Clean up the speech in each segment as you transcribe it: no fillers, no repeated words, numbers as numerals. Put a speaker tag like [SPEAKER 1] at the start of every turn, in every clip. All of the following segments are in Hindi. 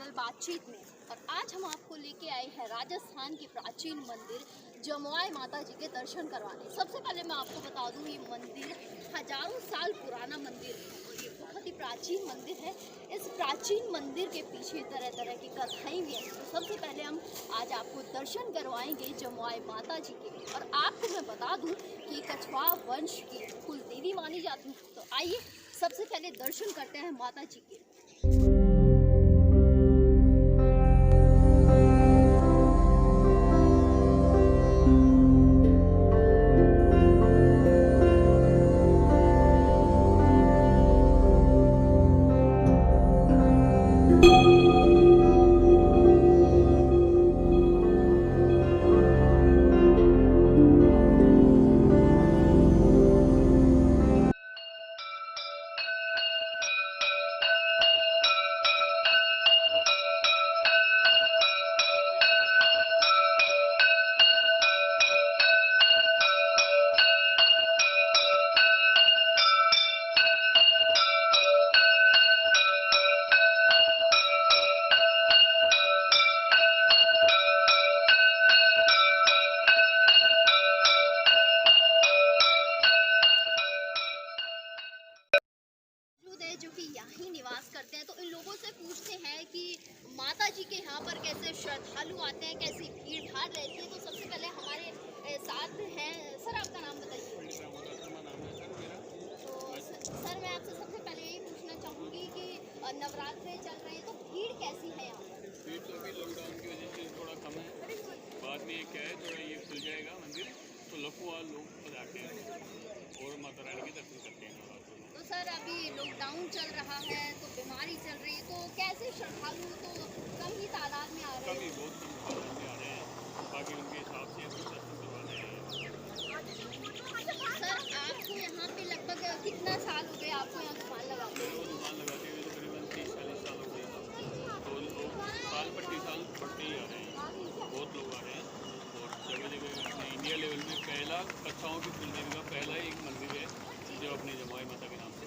[SPEAKER 1] चैनल बातचीत में। और आज हम आपको लेके आए हैं राजस्थान के प्राचीन मंदिर जमुआई माता जी के दर्शन करवाने। सबसे पहले मैं आपको बता दूं, ये मंदिर हजारों साल पुराना मंदिर है और ये बहुत ही प्राचीन मंदिर है। इस प्राचीन मंदिर के पीछे तरह तरह की कथाएं भी हैं। तो सबसे पहले हम आज आपको दर्शन करवाएंगे जमुआई माता जी के। और आपको मैं बता दूं कि कछवा वंश की कुल देवी मानी जाती है। तो आइए सबसे पहले दर्शन करते हैं माता जी के। जो कि यहाँ ही निवास करते हैं, तो इन लोगों से पूछते हैं कि माता जी के यहाँ पर कैसे श्रद्धालु आते हैं, कैसी भीड़ भाड़ रहती है। तो सबसे पहले हमारे साथ हैं सर, आपका नाम बताइए। तो सर मैं आपसे सबसे पहले यही पूछना चाहूँगी कि नवरात्रे चल रहे हैं तो भीड़ कैसी है यहाँ पर?
[SPEAKER 2] भीड़ तो अभी लॉकडाउन की वजह से थोड़ा कम है, बाद में ये क्या है थोड़ा ये खुल जाएगा मंदिर तो लाखों लोग पधारते हैं और माता रानी के दर्शन करते हैं।
[SPEAKER 1] तो सर अभी लॉकडाउन चल रहा है तो बीमारी चल रही है, तो कैसे श्रद्धालु तो कम ही तादाद में आ रहे हैं?
[SPEAKER 2] कभी बहुत कम तादाद में आ रहे हैं, बाकी उनके हिसाब से दर्शन करवाने हैं।
[SPEAKER 1] सर आपको यहाँ पे लगभग कितना साल हो गए आपको यहाँ दुकान लगाते हुए?
[SPEAKER 2] दुकान लगाते हुए तकरीबन 30-40 साल हो गए। तो साल पर 30 साल बढ़ते ही आ रहे हैं, बहुत लोग आ रहे हैं। और जगह जगह अपने इंडिया लेवल में पहला कच्छाओं की कुलदेवी का पहला एक मंदिर है जो अपनी जमुआई माता के नाम से।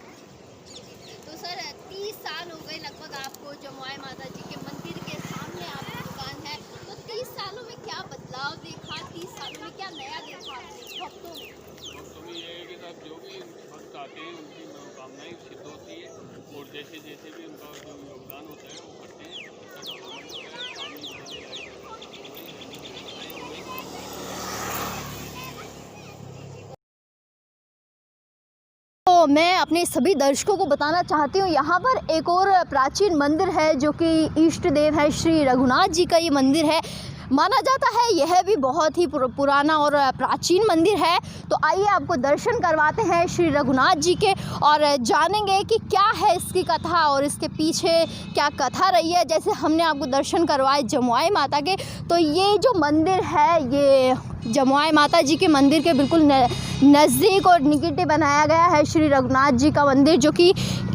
[SPEAKER 1] तो सर 30 साल हो गए लगभग आपको जमुआई माता जी के मंदिर के सामने आपकी दुकान है। तो 30 सालों में क्या बदलाव देखा, 30 सालों में क्या नया देखा आपने भक्तों में?
[SPEAKER 2] भक्तों में ये है कि साहब जो भी भक्त आते हैं उनकी मनोकामनाएं सिद्ध होती है और जैसे जैसे भी उनका जो योगदान होता है वो करते हैं।
[SPEAKER 1] तो मैं अपने सभी दर्शकों को बताना चाहती हूँ, यहाँ पर एक और प्राचीन मंदिर है जो कि इष्ट देव है श्री रघुनाथ जी का ये मंदिर है। माना जाता है यह भी बहुत ही पुराना और प्राचीन मंदिर है। तो आइए आपको दर्शन करवाते हैं श्री रघुनाथ जी के और जानेंगे कि क्या है इसकी कथा और इसके पीछे क्या कथा रही है। जैसे हमने आपको दर्शन करवाए जमुआई माता के, तो ये जो मंदिर है ये जमुआई माता जी के मंदिर के बिल्कुल नज़दीक और निकट बनाया गया है श्री रघुनाथ जी का मंदिर, जो कि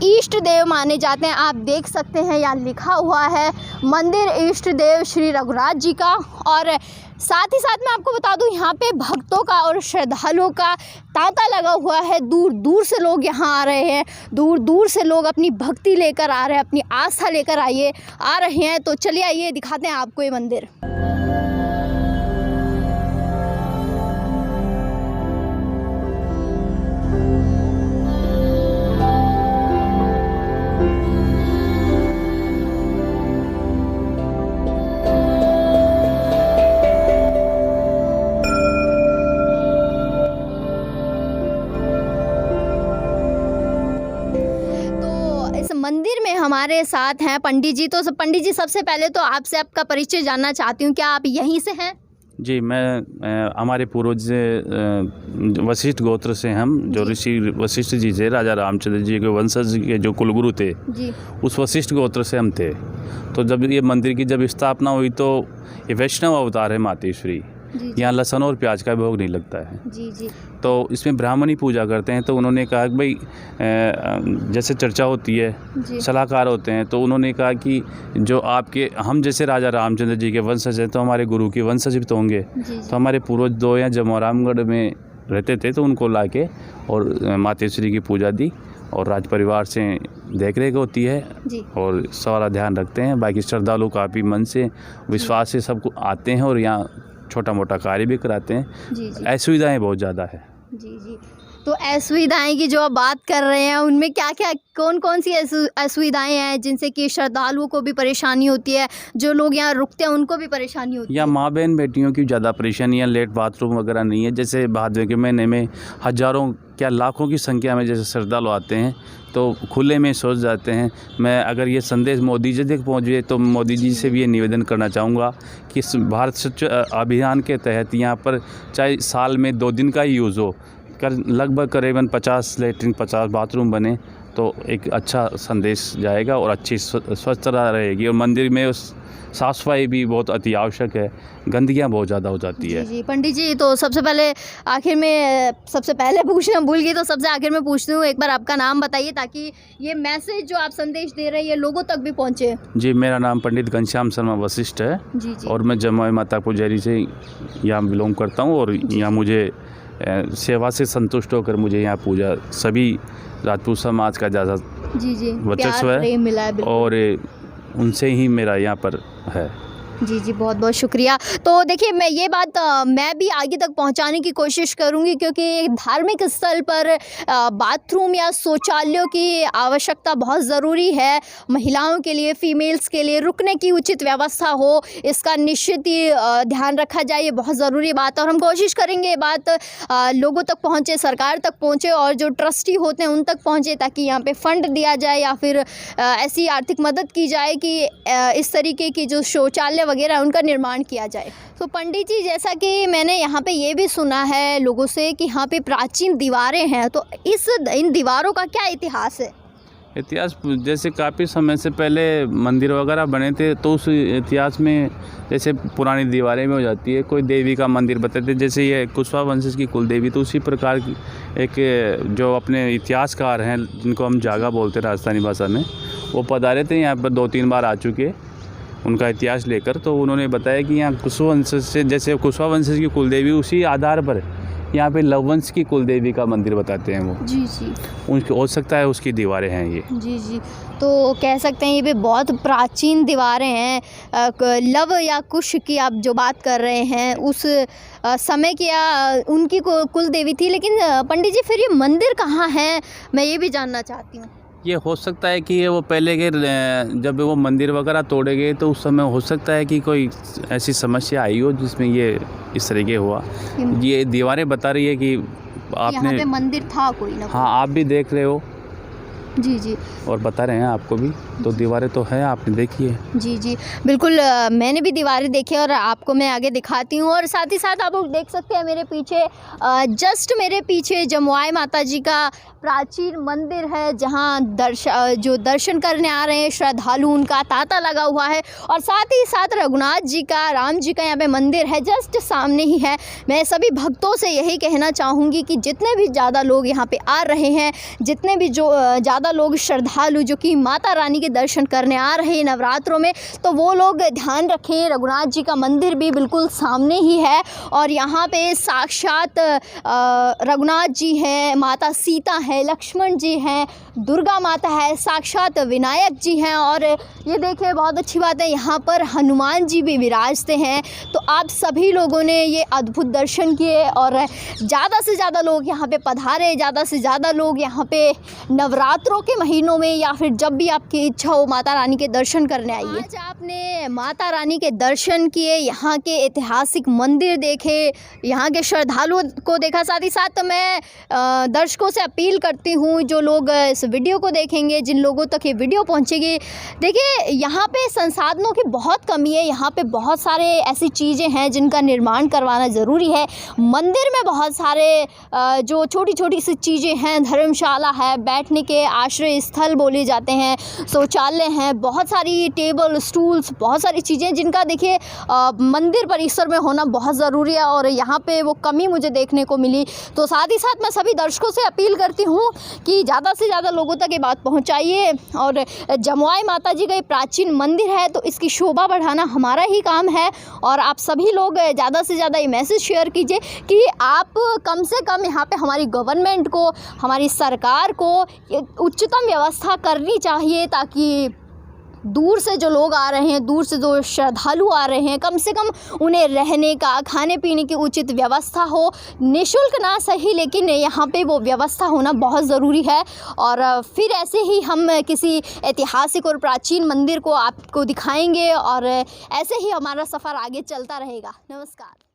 [SPEAKER 1] इष्ट देव माने जाते हैं। आप देख सकते हैं यहाँ लिखा हुआ है मंदिर इष्ट देव श्री रघुनाथ जी का। और साथ ही साथ मैं आपको बता दूं यहाँ पे भक्तों का और श्रद्धालुओं का तांता लगा हुआ है। दूर दूर से लोग यहाँ आ रहे हैं, दूर दूर से लोग अपनी भक्ति लेकर आ रहे हैं, अपनी आस्था लेकर आ रहे हैं। तो चलिए आइए दिखाते हैं आपको ये मंदिर। मंदिर में हमारे साथ हैं पंडित जी। तो पंडित जी सबसे पहले तो आपसे आपका परिचय जानना चाहती हूँ, क्या आप यहीं से हैं?
[SPEAKER 3] जी, मैं हमारे पूर्वज से वशिष्ठ गोत्र से हम जो ऋषि वशिष्ठ जी थे, राजा रामचंद्र जी के वंशज के जो कुलगुरु थे
[SPEAKER 1] जी, उस
[SPEAKER 3] वशिष्ठ गोत्र से हम थे। तो जब ये मंदिर की जब स्थापना हुई तो ये वैष्णव अवतार है मातेश्वरी। यहाँ लहसुन और प्याज का भोग नहीं लगता है।
[SPEAKER 1] जी जी।
[SPEAKER 3] तो इसमें ब्राह्मणी पूजा करते हैं। तो उन्होंने कहा कि भाई जैसे चर्चा होती है, सलाहकार होते हैं, तो उन्होंने कहा कि जो आपके हम जैसे राजा रामचंद्र जी के वंशज हैं तो हमारे गुरु के वंशज भी तो होंगे। तो हमारे पूर्वज दो या जमोरामगढ़ में रहते थे, तो उनको लाके और मातेश्वरी की पूजा दी और राज परिवार से देख रेख होती है
[SPEAKER 1] जी
[SPEAKER 3] और सारा ध्यान रखते हैं। बाकी श्रद्धालु काफ़ी मन से विश्वास से सबको आते हैं और यहाँ छोटा मोटा कार्य भी कराते हैं।
[SPEAKER 1] जी जी
[SPEAKER 3] असुविधाएं बहुत ज़्यादा है।
[SPEAKER 1] जी जी। तो असुविधाएं की जो आप बात कर रहे हैं उनमें क्या क्या कौन कौन सी असुविधाएं हैं जिनसे कि श्रद्धालुओं को भी परेशानी होती है, जो लोग यहाँ रुकते हैं उनको भी परेशानी होती है?
[SPEAKER 3] या माँ बहन बेटियों की ज़्यादा परेशानियाँ, लेट बाथरूम वगैरह नहीं है। जैसे भादवे के महीने में हज़ारों क्या लाखों की संख्या में जैसे श्रद्धालु आते हैं तो खुले में सोच जाते हैं। मैं अगर ये संदेश मोदी जी तक पहुँचे तो मोदी जी से भी ये निवेदन करना चाहूँगा कि भारत स्वच्छ अभियान के तहत यहाँ पर चाहे साल में 2 दिन का ही यूज़ हो कर लगभग करीबन 50 लेटरिन 50 बाथरूम बने तो एक अच्छा संदेश जाएगा और अच्छी स्वच्छता रहेगी। और मंदिर में साफ़ सफाई भी बहुत अति आवश्यक है, गंदगियाँ बहुत ज़्यादा हो जाती है।
[SPEAKER 1] जी पंडित जी, तो सबसे पहले आखिर में सबसे पहले पूछना भूल गई तो सबसे आखिर में पूछती हूँ, एक बार आपका नाम बताइए ताकि ये मैसेज जो आप संदेश दे रहे हैं ये लोगों तक भी पहुँचे।
[SPEAKER 3] जी, मेरा नाम पंडित घनश्याम शर्मा वशिष्ठ है।
[SPEAKER 1] जी जी।
[SPEAKER 3] और मैं जमुई माता पुजारी से यहाँ बिलोंग करता हूँ और यहाँ मुझे सेवा से संतुष्ट होकर मुझे यहाँ पूजा सभी राजपूत समाज का ज़्यादा
[SPEAKER 1] जी जी
[SPEAKER 3] वर्चस्व है
[SPEAKER 1] प्रेम मिला है बिल्कुल।
[SPEAKER 3] और उनसे ही मेरा यहाँ पर है।
[SPEAKER 1] जी जी, बहुत बहुत शुक्रिया। तो देखिए मैं ये बात मैं भी आगे तक पहुंचाने की कोशिश करूंगी क्योंकि एक धार्मिक स्थल पर बाथरूम या शौचालयों की आवश्यकता बहुत ज़रूरी है। महिलाओं के लिए, फीमेल्स के लिए रुकने की उचित व्यवस्था हो, इसका निश्चित ही ध्यान रखा जाए, ये बहुत ज़रूरी बात है। और हम कोशिश करेंगे ये बात लोगों तक पहुँचे, सरकार तक पहुँचे और जो ट्रस्टी होते हैं उन तक पहुँचे ताकि यहाँ पर फ़ंड दिया जाए या फिर ऐसी आर्थिक मदद की जाए कि इस तरीके की जो शौचालय वगैरह उनका निर्माण किया जाए। तो पंडित जी, जैसा कि मैंने यहाँ पे ये भी सुना है लोगों से कि यहाँ पे प्राचीन दीवारें हैं, तो इन दीवारों का क्या इतिहास है?
[SPEAKER 3] इतिहास जैसे काफ़ी समय से पहले मंदिर वगैरह बने थे तो उस इतिहास में जैसे पुरानी दीवारें में हो जाती है, कोई देवी का मंदिर बताते, जैसे ये कुशवाहा वंशज की कुल देवी, तो उसी प्रकार की एक जो अपने इतिहासकार हैं जिनको हम जागा बोलते हैं राजस्थानी भाषा में, वो पधारे थे यहाँ पर 2-3 बार आ चुके उनका इतिहास लेकर। तो उन्होंने बताया कि यहाँ कुशवाहा वंशज से, जैसे कुशवाहा वंशज की कुलदेवी, उसी आधार पर यहाँ पे लववंश की कुलदेवी का मंदिर बताते हैं वो। जी जी। उनकी हो सकता है उसकी दीवारें हैं ये। जी जी।
[SPEAKER 1] तो कह सकते हैं ये भी बहुत प्राचीन दीवारें हैं। लव या कुश की आप जो बात कर रहे हैं उस समय की उनकी कुलदेवी थी। लेकिन पंडित जी, फिर ये मंदिर कहाँ है, मैं ये भी जानना चाहती हूँ।
[SPEAKER 3] ये हो सकता है कि ये वो पहले के जब वो मंदिर वगैरह तोड़े गए तो उस समय हो सकता है कि कोई ऐसी समस्या आई हो जिसमें ये इस तरीके हुआ। ये दीवारें बता रही है कि आपने
[SPEAKER 1] यहाँ पे मंदिर था कोई ना।
[SPEAKER 3] हाँ, आप भी देख रहे हो।
[SPEAKER 1] जी जी।
[SPEAKER 3] और बता रहे हैं आपको भी, तो दीवारें तो हैं, आपने देखी है।
[SPEAKER 1] जी जी बिल्कुल, मैंने भी दीवारें देखी और आपको मैं आगे दिखाती हूँ। और साथ ही साथ आप लोग देख सकते हैं मेरे पीछे, जस्ट मेरे पीछे जमुई माता जी का प्राचीन मंदिर है जहाँ जो दर्शन करने आ रहे हैं श्रद्धालु, उनका तांता लगा हुआ है। और साथ ही साथ रघुनाथ जी का, राम जी का यहाँ पे मंदिर है, जस्ट सामने ही है। मैं सभी भक्तों से यही कहना चाहूँगी कि जितने भी ज़्यादा लोग यहाँ पे आ रहे हैं, जितने भी जो ज़्यादा लोग श्रद्धालु जो कि माता रानी के दर्शन करने आ रहे हैं नवरात्रों में, तो वो लोग ध्यान रखें। रघुनाथ जी का मंदिर भी बिल्कुल सामने ही है और यहाँ पे साक्षात रघुनाथ जी हैं, माता सीता है, लक्ष्मण जी हैं, दुर्गा माता है, साक्षात विनायक जी हैं। और ये देखिए बहुत अच्छी बात है, यहाँ पर हनुमान जी भी विराजते हैं। तो आप सभी लोगों ने ये अद्भुत दर्शन किए और ज़्यादा से ज़्यादा लोग यहाँ पे पधारे, ज़्यादा से ज़्यादा लोग यहाँ पे नवरात्रों के महीनों में या फिर जब भी आपकी इच्छा हो माता रानी के दर्शन करने आइए। आज आपने माता रानी के दर्शन किए, यहाँ के ऐतिहासिक मंदिर देखे, यहाँ के श्रद्धालुओं को देखा। साथ ही साथ मैं दर्शकों से अपील करती हूँ, जो लोग इस वीडियो को देखेंगे, जिन लोगों तक ये वीडियो पहुँचेगी, देखिए यहाँ पे संसाधनों की बहुत कमी है। यहाँ पे बहुत सारे ऐसी चीज़ें हैं जिनका निर्माण करवाना ज़रूरी है। मंदिर में बहुत सारे जो छोटी छोटी सी चीज़ें हैं, धर्मशाला है, बैठने के आश्रय स्थल बोले जाते हैं, शौचालय हैं, बहुत सारी टेबल स्टूल्स, बहुत सारी चीज़ें जिनका देखिए मंदिर परिसर में होना बहुत ज़रूरी है और यहाँ पे वो कमी मुझे देखने को मिली। तो साथ ही साथ मैं सभी दर्शकों से अपील करती हूँ कि ज़्यादा से ज़्यादा लोगों तक ये बात पहुँचाइए और जमुआई माता जी का ये प्राचीन मंदिर है तो इसकी शोभा बढ़ाना हमारा ही काम है और आप सभी लोग ज़्यादा से ज़्यादा ये मैसेज शेयर कीजिए कि आप कम से कम यहाँ पे हमारी गवर्नमेंट को, हमारी सरकार को उच्चतम व्यवस्था करनी चाहिए ताकि दूर से जो लोग आ रहे हैं, दूर से जो श्रद्धालु आ रहे हैं, कम से कम उन्हें रहने का, खाने पीने की उचित व्यवस्था हो। निःशुल्क ना सही लेकिन यहाँ पे वो व्यवस्था होना बहुत ज़रूरी है। और फिर ऐसे ही हम किसी ऐतिहासिक और प्राचीन मंदिर को आपको दिखाएंगे और ऐसे ही हमारा सफ़र आगे चलता रहेगा। नमस्कार।